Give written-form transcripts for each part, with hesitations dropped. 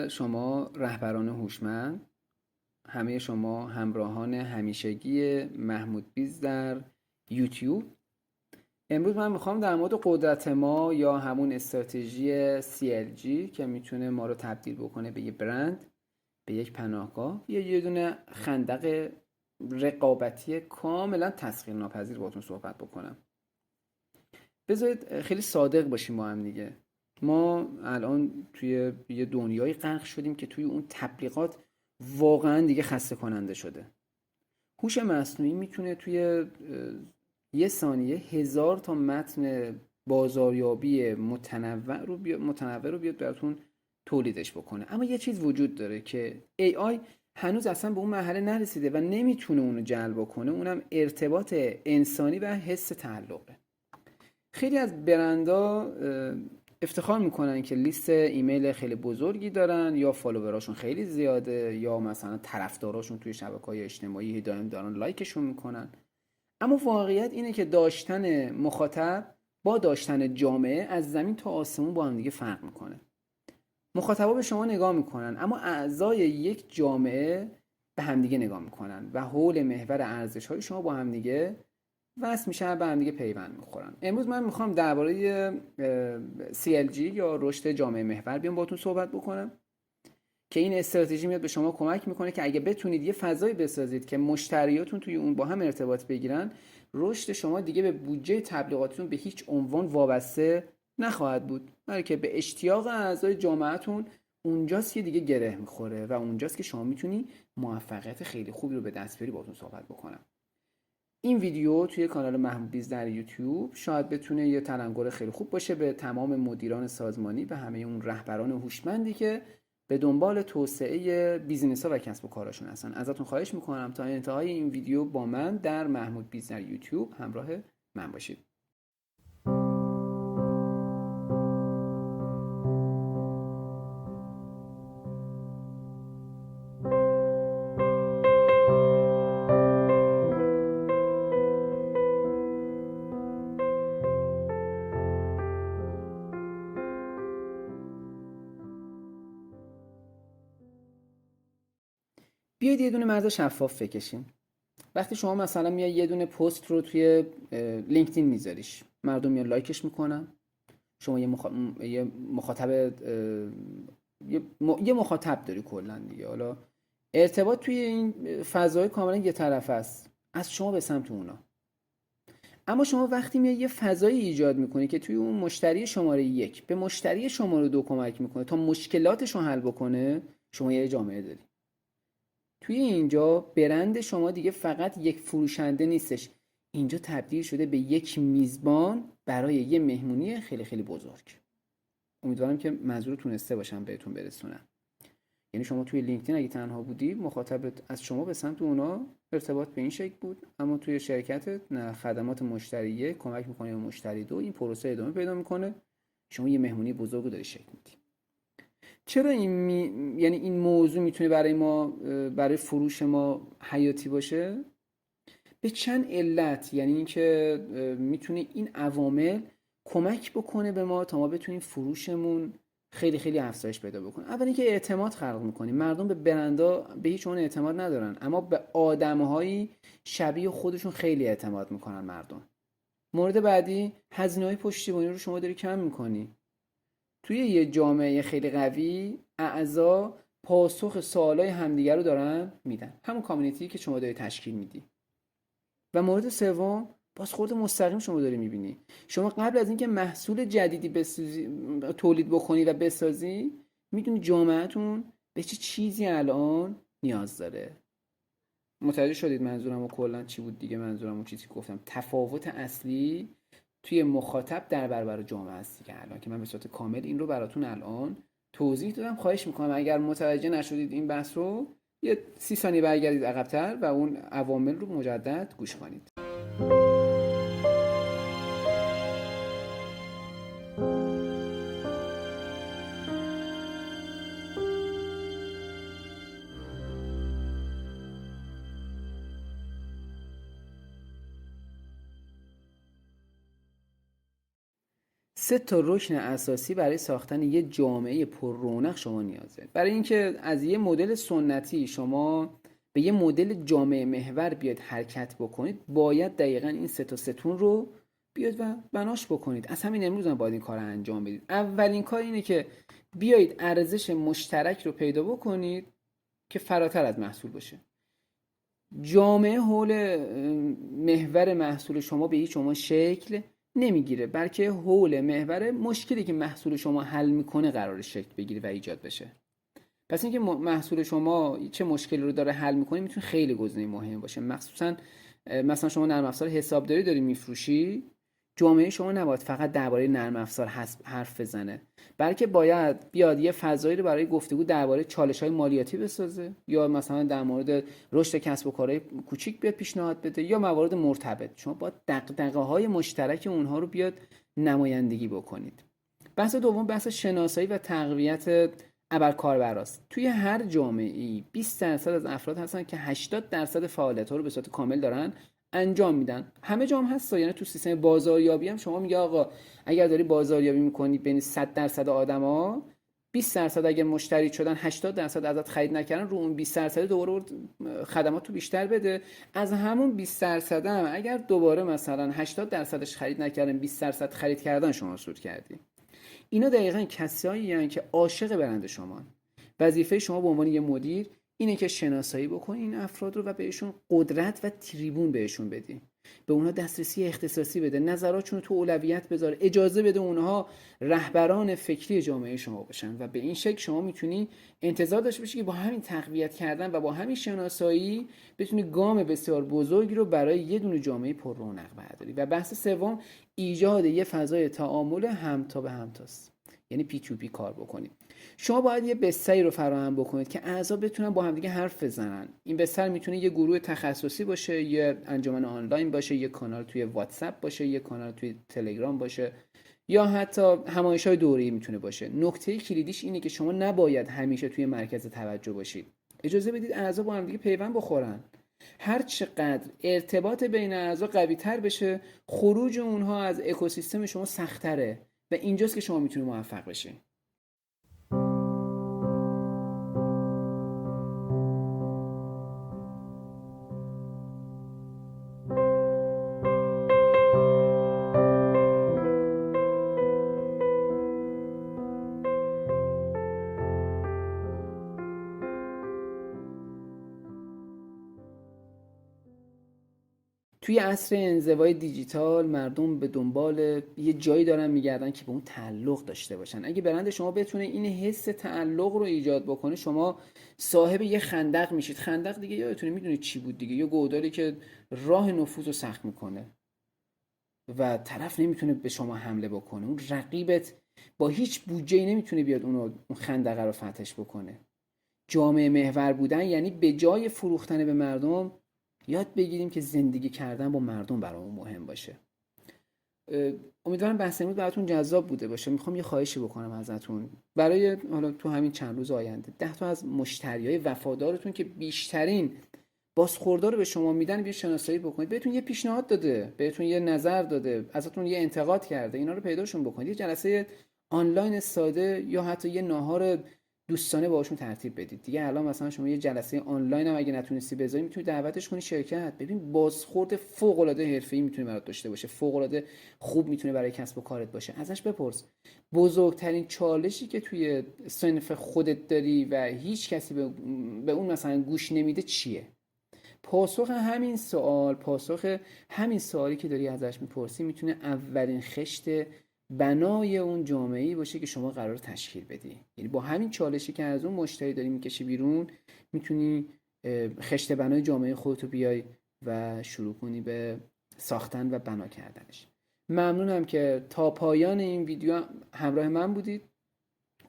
شما رهبران هوشمند، همه شما همراهان همیشگی محمود بیز در یوتیوب. امروز من میخوام در مورد قدرت ما یا همون استراتژی CLG که میتونه ما رو تبدیل بکنه به یه برند، به یک پناهگاه، یه دونه خندق رقابتی کاملا تسخیر ناپذیر باهاتون صحبت بکنم. بذارید خیلی صادق باشیم با هم دیگه. ما الان توی یه دنیای غرق شدیم که توی اون تبلیغات واقعا دیگه خسته کننده شده. هوش مصنوعی میتونه توی یه ثانیه 1000 تا متن بازاریابی متنوع رو بیاد براتون تولیدش بکنه. اما یه چیز وجود داره که AI هنوز اصلا به اون مرحله نرسیده و نمیتونه اونو جلب کنه، اونم ارتباط انسانی و حس تعلقه. خیلی از برندها افتخار میکنن که لیست ایمیل خیلی بزرگی دارن، یا فالووراشون خیلی زیاده، یا مثلا طرفداراشون توی شبکه‌های اجتماعی دائم دارن لایکشون میکنن. اما واقعیت اینه که داشتن مخاطب با داشتن جامعه از زمین تا آسمون با هم دیگه فرق میکنه. مخاطبا به شما نگاه میکنن، اما اعضای یک جامعه به همدیگه نگاه میکنن و حول محور ارزش‌های شما با همدیگه وصل میشن، به هم دیگه پیوند میخورن. امروز من میخوام درباره CLG یا رشد جامعه محور بیام باهاتون صحبت بکنم که این استراتژی میاد به شما کمک میکنه که اگه بتونید یه فضایی بسازید که مشتریاتون توی اون با هم ارتباط بگیرن، رشد شما دیگه به بودجه تبلیغاتتون به هیچ عنوان وابسته نخواهد بود، بلکه به اشتیاق اعضای جامعهتون اونجاست که دیگه گره میخوره و اونجاست که شما میتونی موفقیت خیلی خوبی رو به دست بیاری. باهاتون صحبت بکنم. این ویدیو توی کانال محمود بیز در یوتیوب شاید بتونه یه تلنگر خیلی خوب باشه به تمام مدیران سازمانی و همه اون رهبران هوشمندی که به دنبال توسعه بیزینس‌ها و کسب و کاراشون هستن. ازتون خواهش میکنم تا انتهای این ویدیو با من در محمود بیز در یوتیوب همراه من باشید. بیاید یه دونه مرز شفاف بکشیم. وقتی شما مثلا میای یه دونه پست رو توی لینکدین میذاریش، مردم میان لایکش میکنن، شما یه مخاطب یه مخاطب داری کلا دیگه. حالا ارتباط توی این فضای کاملا یه طرفه است، از شما به سمت اونا. اما شما وقتی میای یه فضایی ایجاد میکنی که توی اون مشتری شماره 1 به مشتری شماره 2 کمک میکنه تا مشکلاتش رو حل بکنه، شما یه جامعه داری. توی اینجا برند شما دیگه فقط یک فروشنده نیستش، اینجا تبدیل شده به یک میزبان برای یه مهمونی خیلی خیلی بزرگ. امیدوارم که منظور تونسته باشم بهتون برسونم. یعنی شما توی لینکدین اگه تنها بودی، مخاطبت از شما به سمت اونا ارتباط به این شکل بود، اما توی شرکتت نه، خدمات مشتری کمک میکنه به مشتری 2، این پروسه ادامه پیدا میکنه، شما یه مهمونی بزرگ رو داری شکل میدی. چرا یعنی این موضوع میتونه برای ما، برای فروش ما حیاتی باشه؟ به چند علت. یعنی اینکه میتونه این عوامل کمک بکنه به ما تا ما بتونیم فروشمون خیلی خیلی افزایش پیدا بکنه. اول اینکه اعتماد خلق میکنیم. مردم به برندا به هیچ عنوان اعتماد ندارن، اما به آدمهایی شبیه خودشون خیلی اعتماد میکنن مردم. مورد بعدی، هزینه‌های پشتیبانی رو شما داری کم میکنی. توی یه جامعه خیلی قوی، اعضا پاسخ سوالای همدیگر رو دارن میدن، همون کامیونیتی که شما داری تشکیل میدی. و مورد سوم، بازخورد مستقیم شما داری میبینی. شما قبل از اینکه محصول جدیدی تولید بکنی و بسازی، میدونی جامعهتون به چه چیزی الان نیاز داره. متوجه شدید منظورم کلا چی بود دیگه؟ منظورم چیزی گفتم، تفاوت اصلی توی مخاطب در برابر جامعه است دیگه. الان که من به صورت کامل این رو براتون الان توضیح دادم، خواهش میکنم اگر متوجه نشدید این بحث رو، یه 30 ثانیه برگردید عقب‌تر و اون عوامل رو مجدد گوش کنید. 3 تا رکن اساسی برای ساختن یه جامعه پر رونق شما نیاز دارید. برای اینکه از یه مدل سنتی شما به یه مدل جامعه محور بیاید حرکت بکنید، باید دقیقاً این 3 تا ستون رو بیاید و بناش بکنید. از همین امروز هم باید این کار رو انجام بدید. اولین کار اینه که بیایید ارزش مشترک رو پیدا بکنید که فراتر از محصول باشه. جامعه حول محور محصول شما به هیچ عنوان شکل نمیگیره، بلکه حول محور مشکلی که محصول شما حل میکنه قرار شکل بگیره و ایجاد بشه. پس اینکه محصول شما چه مشکلی رو داره حل میکنه میتونه خیلی گزینه مهمی باشه. مخصوصا مثلا شما نرم افزار حسابداری داری میفروشی، جامعه شما نباید فقط درباره نرم افزار حرف بزنه، بلکه باید بیاد یه فضایی رو برای گفتگو درباره چالش‌های مالیاتی بسازه، یا مثلا در مورد رشد کسب و کارهای کوچیک بیاد پیشنهاد بده، یا موارد مرتبط. شما باید دغدغه‌های مشترک اونها رو بیاد نمایندگی بکنید. بحث دوم بحث شناسایی و تقویت ابرکاربراست. توی هر جامعه‌ای 20% از افراد هستن که 80% فعالیت‌ها رو به صورت کامل دارن انجام میدن. همه جام هست، یعنی تو سیستم بازاریابی هم شما میگه آقا اگر داری بازاریابی میکنی بین 100% آدما 20% اگر مشتری شدن 80% ازت خرید نکردن، رو اون 20% دوباره خدمات تو بیشتر بده. از همون 20% هم اگر دوباره مثلا 80%ش خرید نکردن 20% خرید کردن، شما سود کردی. اینا دقیقاً کسایی هستن که عاشق برند شما. وظیفه شما به عنوان یه مدیر اینه که شناسایی بکنی این افراد رو و بهشون قدرت و تریبون بهشون بدی، به اونها دسترسی اختصاصی بده، نظراتشون رو تو اولویت بذاره، اجازه بده اونها رهبران فکری جامعه شما باشن. و به این شکل شما میتونی انتظار داشته باشی که با همین تقویت کردن و با همین شناسایی بتونی گام بسیار بزرگی رو برای یه دونه جامعه پر رونق برداری. و بحث سوم ایجاد یه فضای تعامل همتا به همتاست، یعنی پی تو پی کار بکنید. شما باید یه بستری رو فراهم بکنید که اعضا بتونن با همدیگه حرف بزنن. این بستر میتونه یه گروه تخصصی باشه، یه انجمن آنلاین باشه، یه کانال توی واتساپ باشه، یه کانال توی تلگرام باشه، یا حتی همایش‌های دوره‌ای میتونه باشه. نکته کلیدیش اینه که شما نباید همیشه توی مرکز توجه باشید. اجازه بدید اعضا با همدیگه پیوند بخورن. هر چقدر ارتباط بین اعضا قوی تر بشه، خروج اونها از اکوسیستم شما سخت‌تره و اینجاست که شما میتونید موفق بشید. توی عصر انزوای دیجیتال مردم به دنبال یه جایی دارن میگردن که به اون تعلق داشته باشن. اگه برند شما بتونه این حس تعلق رو ایجاد بکنه، شما صاحب یه خندق میشید. خندق دیگه یادتونه میدونید چی بود دیگه، یه گودالی که راه نفوذ رو سخت میکنه و طرف نمیتونه به شما حمله بکنه. اون رقیبت با هیچ بودجه‌ای نمیتونه بیاد اون خندقه رو فتحش بکنه. جامعه محور بودن یعنی به جای فروختن به مردم یاد بگیریم که زندگی کردن با مردم برامون مهم باشه. امیدوارم بحث امروز براتون جذاب بوده باشه. میخوام یه خواهشی بکنم ازتون برای حالا تو همین چند روز آینده. 10 تا از مشتریای وفادارتون که بیشترین بازخوردار رو به شما میدن بیا شناسایی بکنید. بهتون یه پیشنهاد داده، بهتون یه نظر داده، ازتون یه انتقاد کرده، اینا رو پیداشون بکنید. یه جلسه آنلاین ساده یا حتی یه ناهار دوستانه باهاشون ترتیب بدید. دیگه الان مثلا شما یه جلسه آنلاین هم اگه نتونستی بذاری میتونی دعوتش کنی شرکت. ببین بازخورد فوق العاده حرفه‌ای میتونه برات داشته باشه، فوق العاده خوب میتونه برای کسب و کارت باشه. ازش بپرس بزرگترین چالشی که توی صنف خودت داری و هیچ کسی به اون مثلا گوش نمیده چیه. پاسخ همین سوالی که داری ازش میپرسی میتونه اولین خشت بنای اون جامعه‌ای باشه که شما قرار تشکیل بدی. یعنی با همین چالشی که از اون مشتری داری میکشی بیرون، میتونی خشت بنای جامعه خودتو بیای و شروع کنی به ساختن و بنا کردنش. ممنونم که تا پایان این ویدیو همراه من بودید.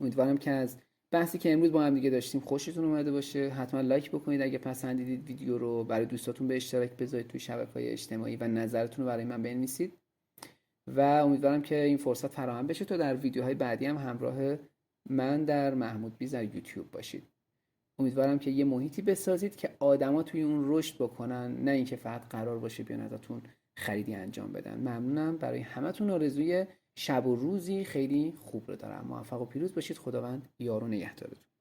امیدوارم که از بحثی که امروز با هم دیگه داشتیم خوشتون اومده باشه. حتما لایک بکنید اگه پسندیدید ویدیو رو، برای دوستاتون به اشتراک بذارید توی شبکه‌های اجتماعی و نظرتون رو برای من بنویسید. و امیدوارم که این فرصت فراهم بشه تا در ویدیوهای بعدی هم همراه من در محمود بیز در یوتیوب باشید. امیدوارم که یه محیطی بسازید که آدما توی اون رشد بکنن، نه اینکه فقط قرار باشه بیان ازتون خریدی انجام بدن. ممنونم. برای همتون آرزوی شب و روزی خیلی خوب رو دارم. موفق و پیروز باشید. خداوند یار و نگهدارتون.